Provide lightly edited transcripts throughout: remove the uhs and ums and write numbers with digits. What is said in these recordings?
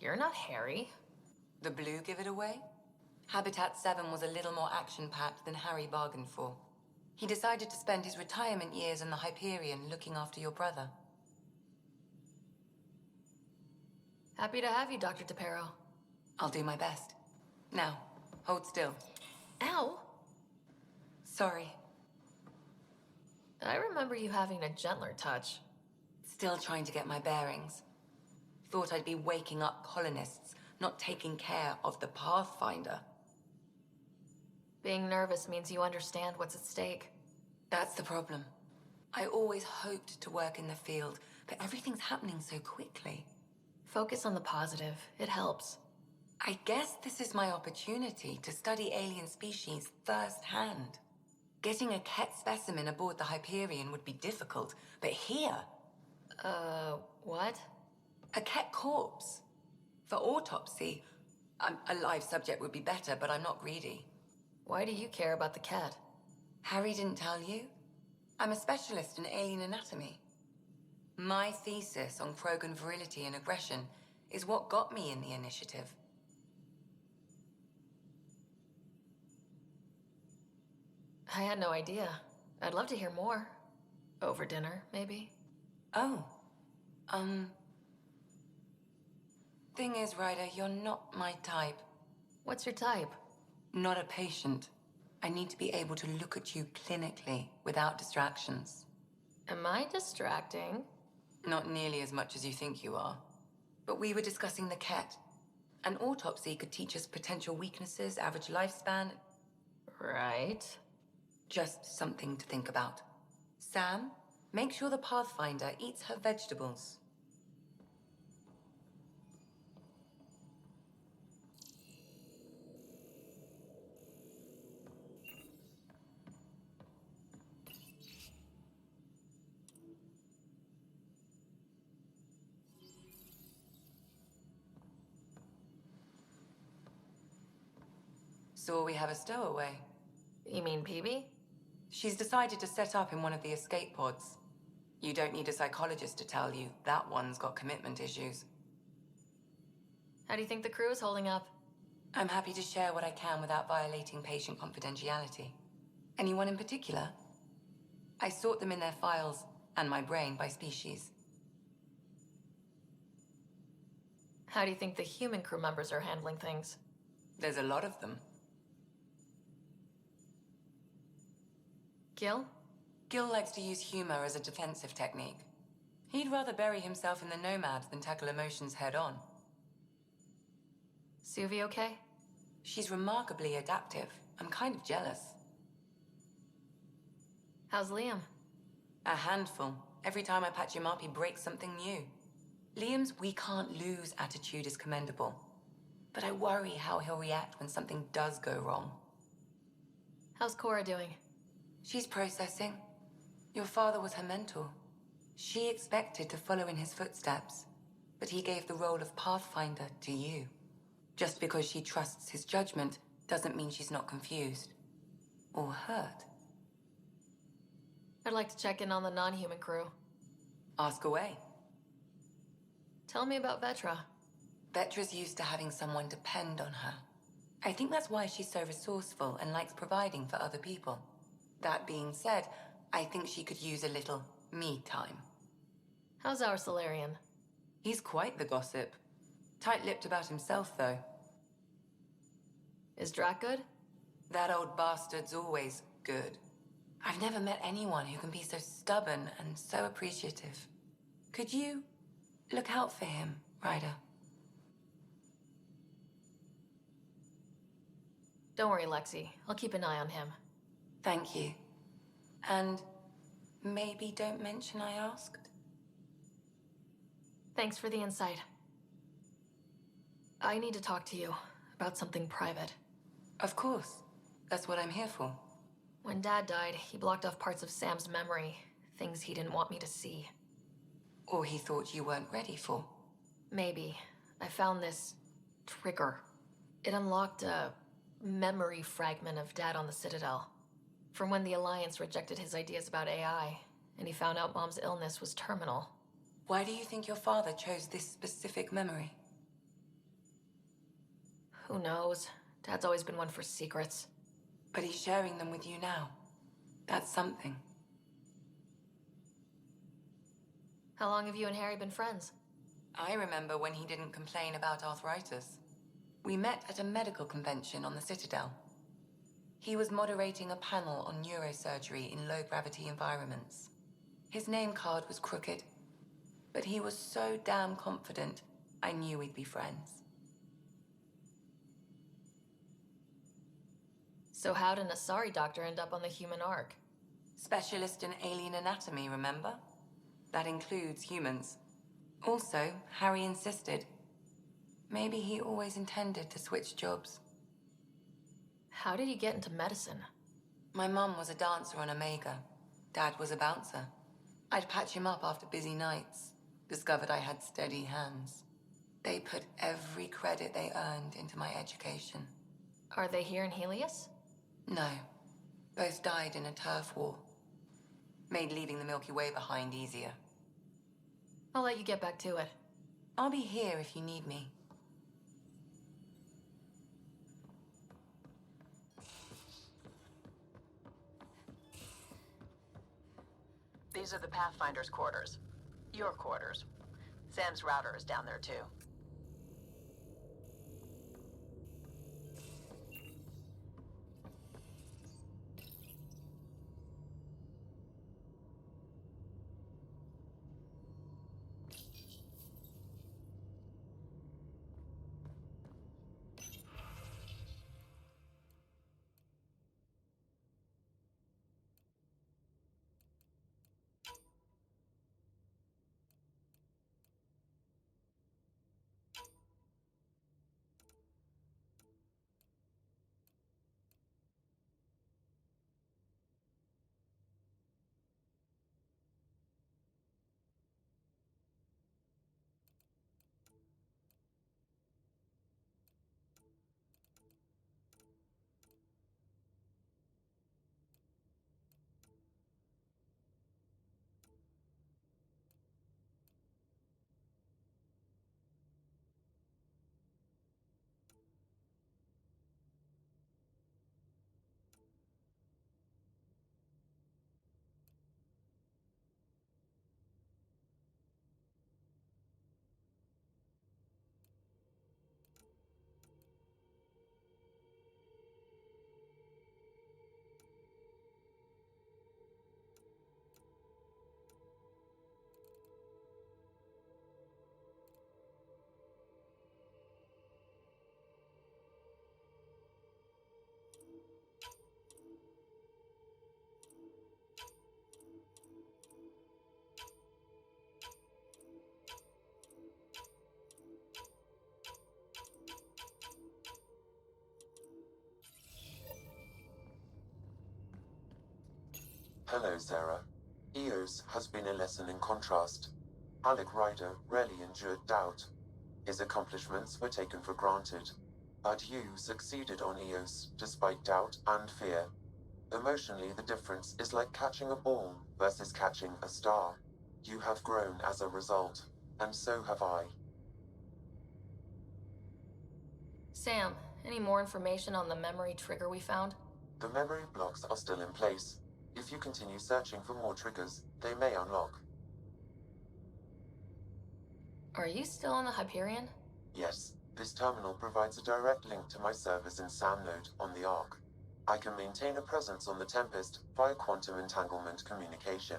You're not Harry. The blue give it away? Habitat 7 was a little more action-packed than Harry bargained for. He decided to spend his retirement years in the Hyperion looking after your brother. Happy to have you, Dr. DePero. I'll do my best. Now, hold still. Ow! Sorry. I remember you having a gentler touch. Still trying to get my bearings. Thought I'd be waking up colonists, not taking care of the Pathfinder. Being nervous means you understand what's at stake. That's the problem. I always hoped to work in the field, but everything's happening so quickly. Focus on the positive. It helps. I guess this is my opportunity to study alien species firsthand. Getting a Ket specimen aboard the Hyperion would be difficult, but here... What? A Ket corpse. For autopsy, a live subject would be better, but I'm not greedy. Why do you care about the cat? Harry didn't tell you? I'm a specialist in alien anatomy. My thesis on Krogan virility and aggression is what got me in the initiative. I had no idea. I'd love to hear more. Over dinner, maybe? Oh. Thing is, Ryder, you're not my type. What's your type? Not a patient. I need to be able to look at you clinically without distractions. Am I distracting? Not nearly as much as you think you are. But we were discussing the Ket. An autopsy could teach us potential weaknesses, average lifespan. Right. Just something to think about. Sam, make sure the Pathfinder eats her vegetables. So we have a stowaway. You mean Peebee? She's decided to set up in one of the escape pods. You don't need a psychologist to tell you that one's got commitment issues. How do you think the crew is holding up? I'm happy to share what I can without violating patient confidentiality. Anyone in particular? I sort them in their files and my brain by species. How do you think the human crew members are handling things? There's a lot of them. Gil? Gil likes to use humor as a defensive technique. He'd rather bury himself in the Nomad than tackle emotions head-on. Suvi okay? She's remarkably adaptive. I'm kind of jealous. How's Liam? A handful. Every time I patch him up, he breaks something new. Liam's "we can't lose" attitude is commendable. But I worry how he'll react when something does go wrong. How's Cora doing? She's processing. Your father was her mentor. She expected to follow in his footsteps, but he gave the role of Pathfinder to you. Just because she trusts his judgment doesn't mean she's not confused. Or hurt. I'd like to check in on the non-human crew. Ask away. Tell me about Vetra. Vetra's used to having someone depend on her. I think that's why she's so resourceful and likes providing for other people. That being said, I think she could use a little me time. How's our Solarian? He's quite the gossip. Tight-lipped about himself, though. Is Drac good? That old bastard's always good. I've never met anyone who can be so stubborn and so appreciative. Could you look out for him, Ryder? Don't worry, Lexi. I'll keep an eye on him. Thank you. And maybe don't mention I asked? Thanks for the insight. I need to talk to you about something private. Of course. That's what I'm here for. When Dad died, he blocked off parts of Sam's memory, things he didn't want me to see. Or he thought you weren't ready for. Maybe. I found this trigger. It unlocked a memory fragment of Dad on the Citadel. From when the Alliance rejected his ideas about AI, and he found out Mom's illness was terminal. Why do you think your father chose this specific memory? Who knows? Dad's always been one for secrets. But he's sharing them with you now. That's something. How long have you and Harry been friends? I remember when he didn't complain about arthritis. We met at a medical convention on the Citadel. He was moderating a panel on neurosurgery in low-gravity environments. His name card was crooked, but he was so damn confident, I knew we'd be friends. So how did an Asari doctor end up on the human Ark? Specialist in alien anatomy, remember? That includes humans. Also, Harry insisted. Maybe he always intended to switch jobs. How did you get into medicine? My mum was a dancer on Omega. Dad was a bouncer. I'd patch him up after busy nights. Discovered I had steady hands. They put every credit they earned into my education. Are they here in Helios? No. Both died in a turf war. Made leaving the Milky Way behind easier. I'll let you get back to it. I'll be here if you need me. These are the Pathfinder's quarters. Your quarters. Sam's router is down there, too. Hello, Sarah. Eos has been a lesson in contrast. Alec Ryder rarely endured doubt. His accomplishments were taken for granted. But you succeeded on Eos despite doubt and fear. Emotionally, the difference is like catching a ball versus catching a star. You have grown as a result, and so have I. Sam, any more information on the memory trigger we found? The memory blocks are still in place. If you continue searching for more triggers, they may unlock. Are you still on the Hyperion? Yes, this terminal provides a direct link to my servers in SAM node on the Ark. I can maintain a presence on the Tempest via quantum entanglement communication.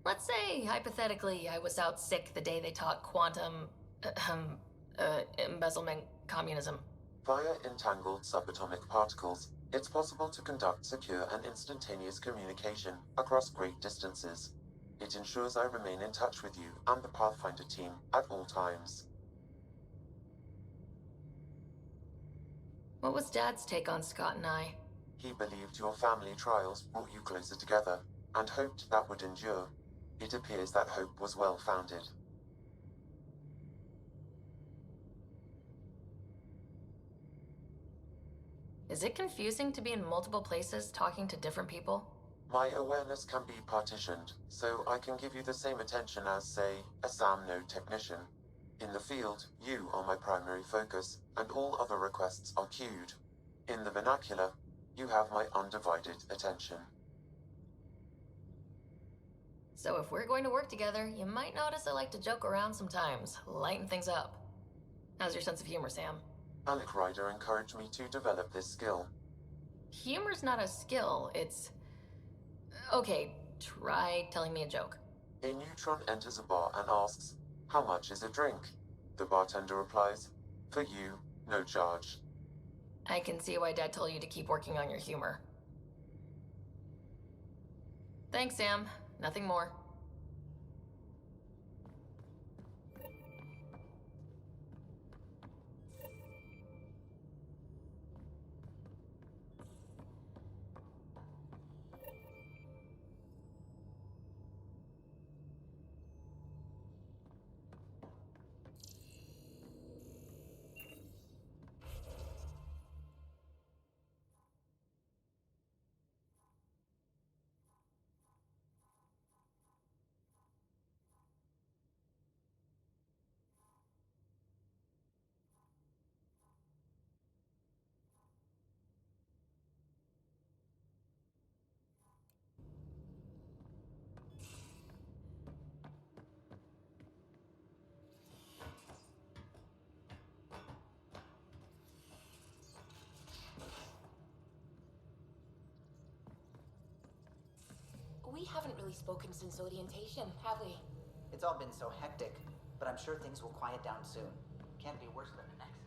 Let's say, hypothetically, I was out sick the day they taught quantum... embezzlement communism. Via entangled subatomic particles, it's possible to conduct secure and instantaneous communication across great distances. It ensures I remain in touch with you and the Pathfinder team at all times. What was Dad's take on Scott and I? He believed your family trials brought you closer together, and hoped that would endure. It appears that hope was well-founded. Is it confusing to be in multiple places talking to different people? My awareness can be partitioned, so I can give you the same attention as, say, a SAM node technician. In the field, you are my primary focus, and all other requests are queued. In the vernacular, you have my undivided attention. So if we're going to work together, you might notice I like to joke around sometimes, lighten things up. How's your sense of humor, Sam? Alec Ryder encouraged me to develop this skill. Humor's not a skill, it's... Okay, try telling me a joke. A neutron enters a bar and asks, "How much is a drink?" The bartender replies, "For you, no charge." I can see why Dad told you to keep working on your humor. Thanks, Sam. Nothing more. We haven't really spoken since orientation, have we? It's all been so hectic, but I'm sure things will quiet down soon. Can't be worse than the Nexus.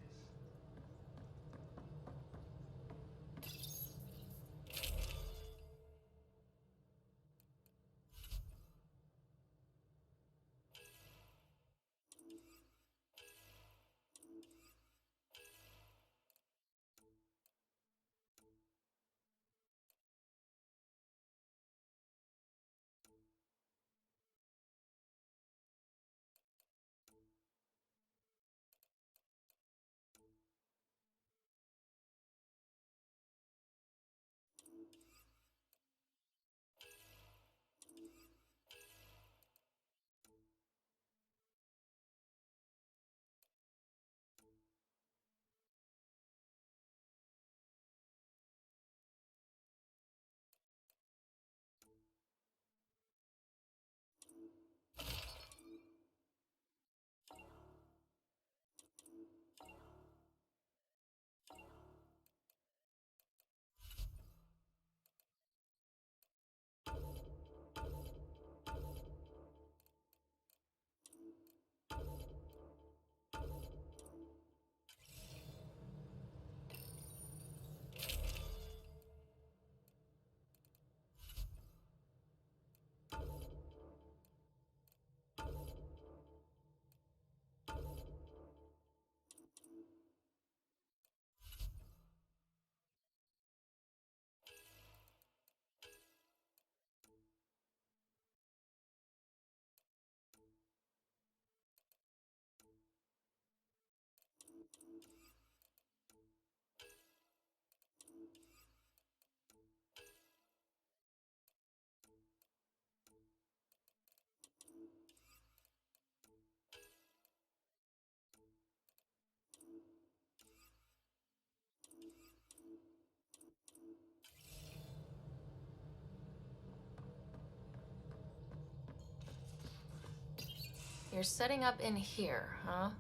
You're setting up in here, huh?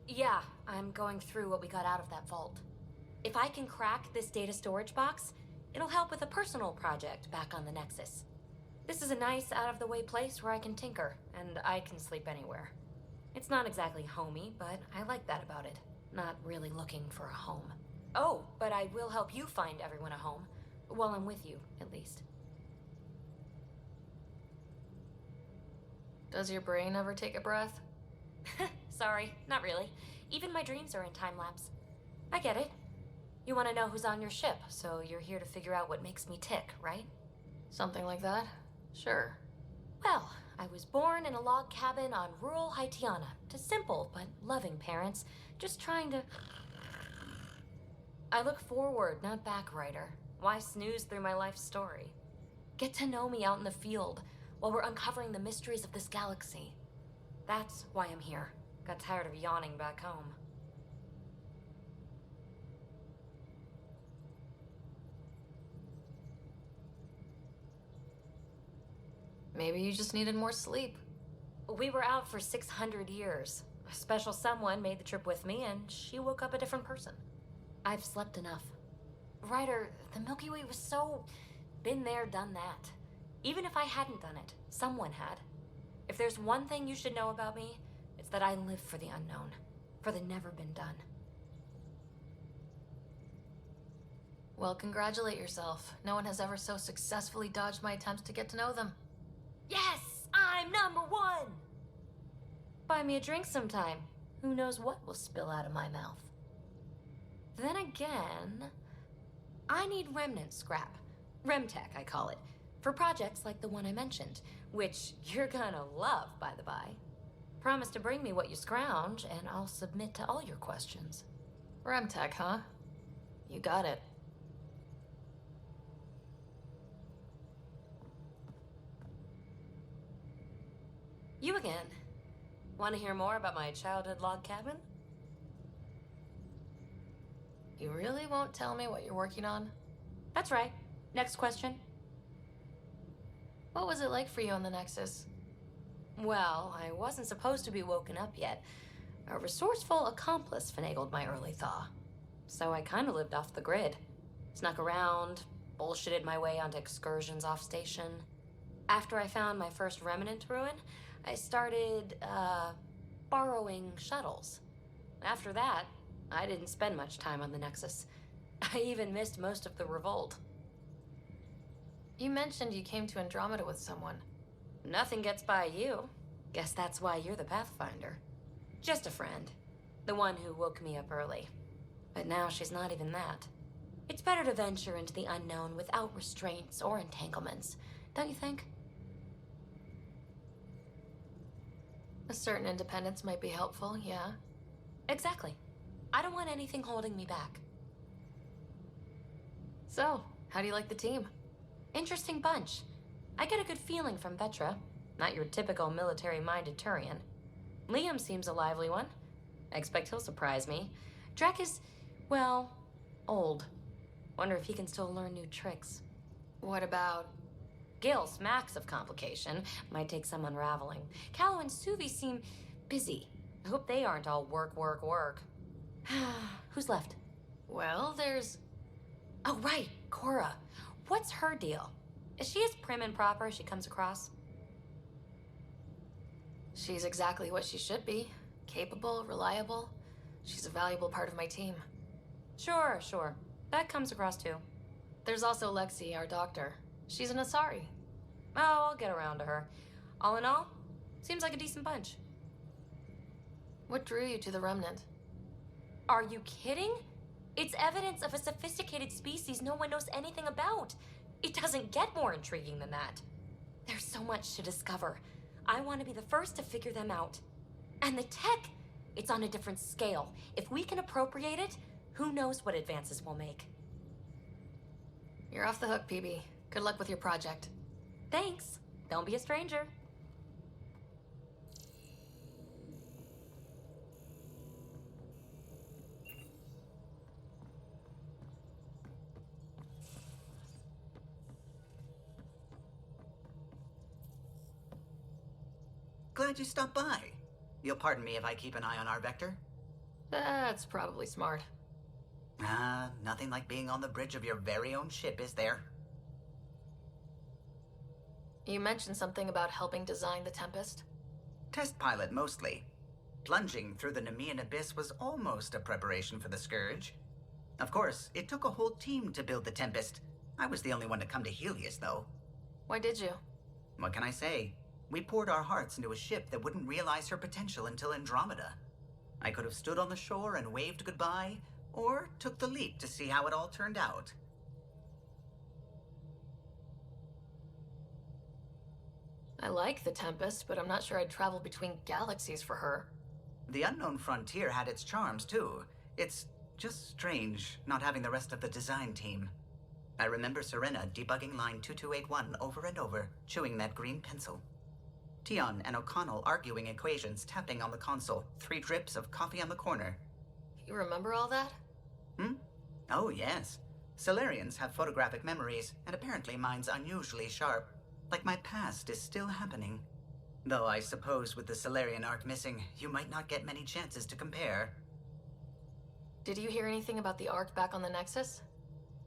Yeah, I'm going through what we got out of that vault. If I can crack this data storage box, it'll help with a personal project back on the Nexus. This is a nice, out-of-the-way place where I can tinker, and I can sleep anywhere. It's not exactly homey, but I like that about it. Not really looking for a home. Oh, but I will help you find everyone a home. While I'm with you, at least. Does your brain ever take a breath? Sorry, not really. Even my dreams are in time-lapse. I get it. You want to know who's on your ship, so you're here to figure out what makes me tick, right? Something like that? Sure. Well, I was born in a log cabin on rural Haitiana to simple but loving parents, just trying to... I look forward, not back, writer. Why snooze through my life story? Get to know me out in the field while we're uncovering the mysteries of this galaxy. That's why I'm here. Got tired of yawning back home. Maybe you just needed more sleep. We were out for 600 years. A special someone made the trip with me, and she woke up a different person. I've slept enough. Ryder, the Milky Way was so... been there, done that. Even if I hadn't done it, someone had. If there's one thing you should know about me, it's that I live for the unknown. For the never been done. Well, congratulate yourself. No one has ever so successfully dodged my attempts to get to know them. Yes! I'm #1! Buy me a drink sometime. Who knows what will spill out of my mouth. Then again, I need remnant scrap. Remtech, I call it. For projects like the one I mentioned, which you're gonna love, by the by. Promise to bring me what you scrounge, and I'll submit to all your questions. Remtech, huh? You got it. You again. Want to hear more about my childhood log cabin? You really won't tell me what you're working on? That's right. Next question. What was it like for you on the Nexus? Well, I wasn't supposed to be woken up yet. A resourceful accomplice finagled my early thaw. So I kind of lived off the grid. Snuck around, bullshitted my way onto excursions off station. After I found my first remnant ruin, I started, borrowing shuttles. After that, I didn't spend much time on the Nexus. I even missed most of the revolt. You mentioned you came to Andromeda with someone. Nothing gets by you. Guess that's why you're the Pathfinder. Just a friend. The one who woke me up early. But now she's not even that. It's better to venture into the unknown without restraints or entanglements, don't you think? A certain independence might be helpful, yeah. Exactly. I don't want anything holding me back. So, how do you like the team? Interesting bunch. I get a good feeling from Vetra. Not your typical military-minded Turian. Liam seems a lively one. I expect he'll surprise me. Drek is, well, old. Wonder if he can still learn new tricks. What about... Gil smacks of complication. Might take some unraveling. Callow and Suvi seem busy. I hope they aren't all work, work, work. Who's left? Well, there's... Oh, right, Cora. What's her deal? Is she as prim and proper as she comes across? She's exactly what she should be. Capable, reliable. She's a valuable part of my team. Sure, sure. That comes across too. There's also Lexi, our doctor. She's an Asari. Oh, I'll get around to her. All in all, seems like a decent bunch. What drew you to the Remnant? Are you kidding? It's evidence of a sophisticated species no one knows anything about. It doesn't get more intriguing than that. There's so much to discover. I want to be the first to figure them out. And the tech, it's on a different scale. If we can appropriate it, who knows what advances we'll make. You're off the hook, PB. Good luck with your project. Thanks. Don't be a stranger. Glad you stopped by. You'll pardon me if I keep an eye on our vector? That's probably smart. Nothing like being on the bridge of your very own ship, is there? You mentioned something about helping design the Tempest? Test pilot, mostly. Plunging through the Nemean abyss was almost a preparation for the Scourge. Of course, it took a whole team to build the Tempest. I was the only one to come to Helios, though. Why did you? What can I say? We poured our hearts into a ship that wouldn't realize her potential until Andromeda. I could have stood on the shore and waved goodbye, or took the leap to see how it all turned out. I like the Tempest, but I'm not sure I'd travel between galaxies for her. The unknown frontier had its charms, too. It's just strange not having the rest of the design team. I remember Serena debugging line 2281 over and over, chewing that green pencil. Tion and O'Connell arguing equations, tapping on the console, 3 drips of coffee on the corner. You remember all that? Oh, yes. Solarians have photographic memories, and apparently mine's unusually sharp. Like my past is still happening. Though I suppose with the Solarian arc missing, you might not get many chances to compare. Did you hear anything about the Ark back on the Nexus?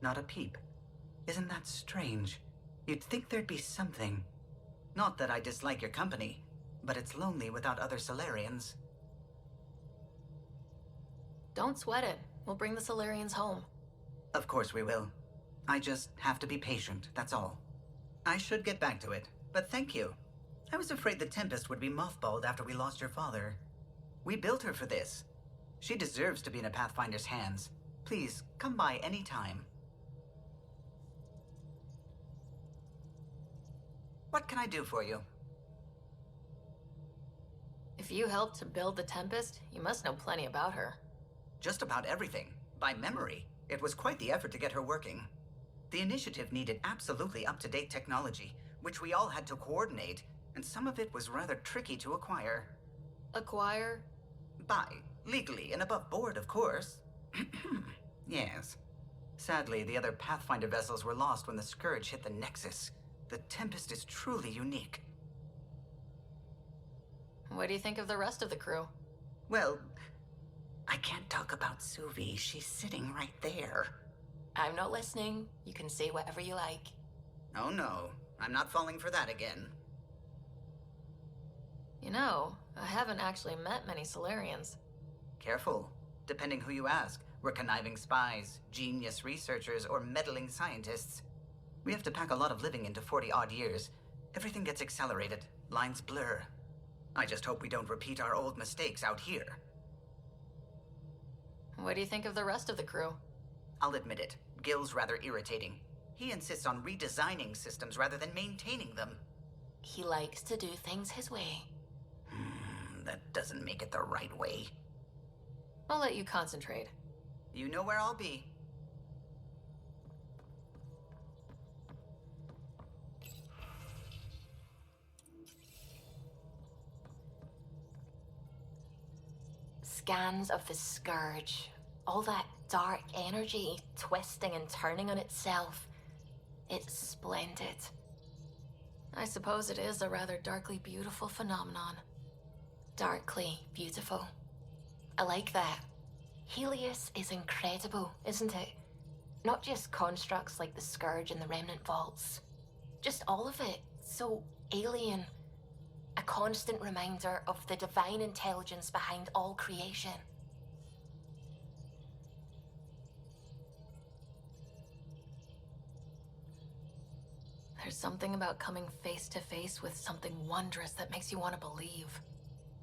Not a peep. Isn't that strange? You'd think there'd be something. Not that I dislike your company, but it's lonely without other Solarians. Don't sweat it. We'll bring the Solarians home. Of course we will. I just have to be patient, that's all. I should get back to it, but thank you. I was afraid the Tempest would be mothballed after we lost your father. We built her for this. She deserves to be in a Pathfinder's hands. Please, come by any time. What can I do for you? If you helped to build the Tempest, you must know plenty about her. Just about everything. By memory. It was quite the effort to get her working. The initiative needed absolutely up-to-date technology, which we all had to coordinate, and some of it was rather tricky to acquire. Acquire? Buy. Legally and above board, of course. Yes. Sadly, the other Pathfinder vessels were lost when the Scourge hit the Nexus. The Tempest is truly unique. What do you think of the rest of the crew? Well, I can't talk about Suvi. She's sitting right there. I'm not listening. You can say whatever you like. Oh no, I'm not falling for that again. You know, I haven't actually met many Solarians. Careful. Depending who you ask, we're conniving spies, genius researchers, or meddling scientists. We have to pack a lot of living into 40-odd years. Everything gets accelerated. Lines blur. I just hope we don't repeat our old mistakes out here. What do you think of the rest of the crew? I'll admit it. Gil's rather irritating. He insists on redesigning systems rather than maintaining them. He likes to do things his way. That doesn't make it the right way. I'll let you concentrate. You know where I'll be. Scans of the Scourge. All that dark energy twisting and turning on itself. It's splendid. I suppose it is a rather darkly beautiful phenomenon. Darkly beautiful. I like that. Helios is incredible, isn't it? Not just constructs like the Scourge and the Remnant Vaults. Just all of it. So alien. A constant reminder of the divine intelligence behind all creation. There's something about coming face to face with something wondrous that makes you want to believe.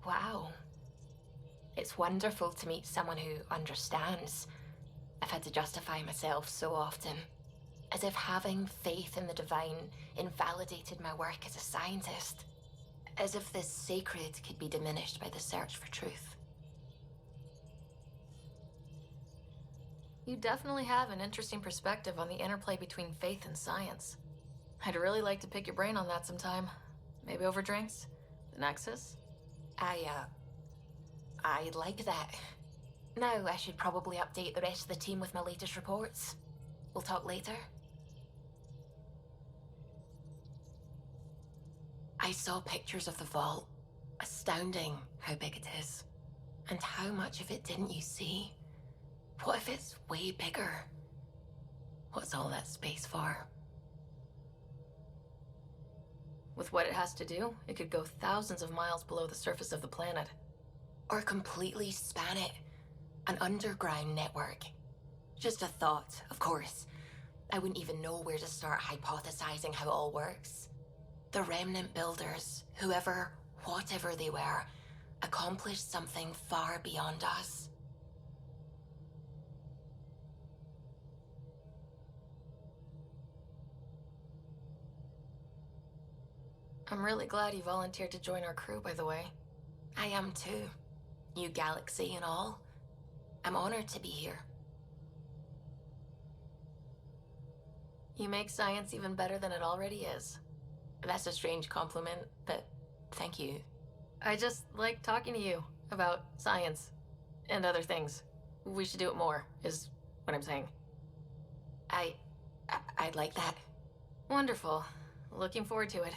Wow. It's wonderful to meet someone who understands. I've had to justify myself so often. As if having faith in the divine invalidated my work as a scientist. As if this sacred could be diminished by the search for truth. You definitely have an interesting perspective on the interplay between faith and science. I'd really like to pick your brain on that sometime. Maybe over drinks? The Nexus? I'd like that. Now I should probably update the rest of the team with my latest reports. We'll talk later. I saw pictures of the vault. Astounding how big it is. And how much of it didn't you see? What if it's way bigger? What's all that space for? With what it has to do, it could go thousands of miles below the surface of the planet. Or completely span it. An underground network. Just a thought, of course. I wouldn't even know where to start hypothesizing how it all works. The Remnant builders, whoever, whatever they were, accomplished something far beyond us. I'm really glad you volunteered to join our crew, by the way. I am too. New galaxy and all. I'm honored to be here. You make science even better than it already is. That's a strange compliment, but thank you. I just like talking to you about science and other things. We should do it more, is what I'm saying. I'd like that. Wonderful. Looking forward to it.